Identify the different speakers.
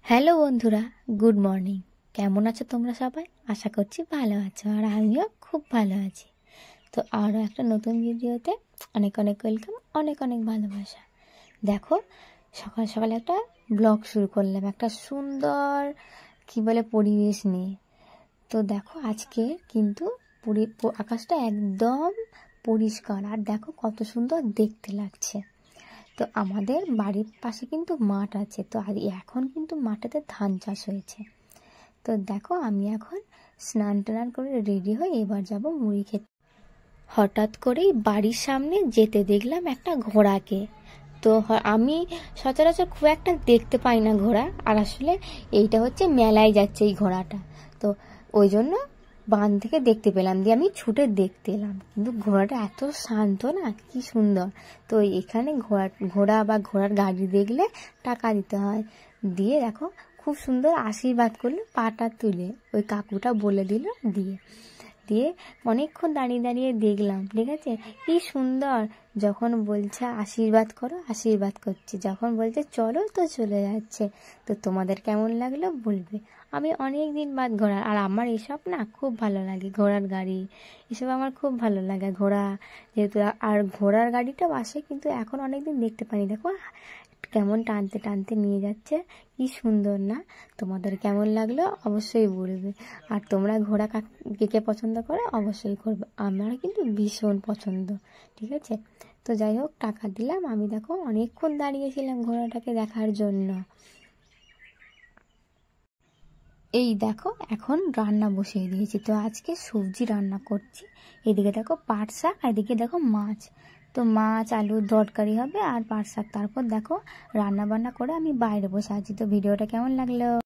Speaker 1: Hello বন্ধুরা, good morning. কেমন আছো তোমরা সবাই? আশা করছি ভালো আছো, আর আমিও খুব ভালো আছি। তো আরও একটা নতুন ভিডিওতে অনেক অনেক ওয়েলকাম, অনেক অনেক ভালোবাসা। দেখো, সকাল সকাল একটা ব্লগ শুরু করলাম একটা সুন্দর পরিবেশ নিয়ে। তো দেখো, আজকে কিন্তু আকাশটা একদম পরিষ্কার, আর দেখো কত সুন্দর দেখতে লাগছে। তো আমাদের বাড়ির পাশে কিন্তু মাঠ আছে, তো আর এখন কিন্তু মাঠেতে ধান চাষ হয়েছে। তো দেখো, আমি এখন স্নান টান করে রেডি হয়ে এবার যাব মুড়ি খেতে। হঠাৎ করেই বাড়ির সামনে যেতে দেখলাম একটা ঘোড়াকে। তো আমি সচরাচর খুব একটা দেখতে পাই না ঘোড়া, আর আসলে এইটা হচ্ছে মেলায় যাচ্ছে এই ঘোড়াটা। তো ওই জন্য বান থেকে দেখতে পেলাম, দিয়ে আমি ছুটে দেখতে এলাম। কিন্তু ঘোড়াটা এত শান্ত না, কি সুন্দর। তো এখানে ঘোড়া বা ঘোড়ার গাড়ি দেখলে টাকা দিতে হয়। দিয়ে দেখো, খুব সুন্দর আশীর্বাদ করলো, পাটা তুলে ওই কাকুটা বলে দিল। দিয়ে দিয়ে অনেকক্ষণ দাঁড়িয়ে দাঁড়িয়ে দেখলাম, ঠিক আছে, কি সুন্দর। যখন বলছে আশীর্বাদ করো, আশীর্বাদ করছে, যখন বলছে চলো, তো চলে যাচ্ছে। তো তোমাদের কেমন লাগলো বলবে। আমি অনেক দিন বাদ ঘোড়া, আর আমার এসব না খুব ভালো লাগে, ঘোড়ার গাড়ি এসব আমার খুব ভালো লাগে। ঘোড়া যেহেতু, আর ঘোড়ার গাড়িটাও আসে, কিন্তু এখন অনেকদিন দেখতে পাইনি। দেখো কেমন টানতে টানতে নিয়ে যাচ্ছে, কি সুন্দর না? তোমাদের কেমন লাগলো অবশ্যই বলবে। আর তোমরা ঘোড়া কে কে পছন্দ করো অবশ্যই করবে। আমার কিন্তু ভীষণ পছন্দ, ঠিক আছে। তো যাই হোক, টাকা দিলাম। আমি দেখো অনেকক্ষণ দাঁড়িয়েছিলাম ঘোড়াটাকে দেখার জন্য। এই দেখো, এখন রান্না বসিয়ে দিয়েছি। তো আজকে সবজি রান্না করছি। এদিকে দেখো পাট শাক, এদিকে দেখো মাছ। তো মাছ আলুর তরকারি হবে, আর পাট শাক। তারপর দেখো রান্না বান্না করে আমি বাইরে বসে আছি। তো ভিডিওটা কেমন লাগলো?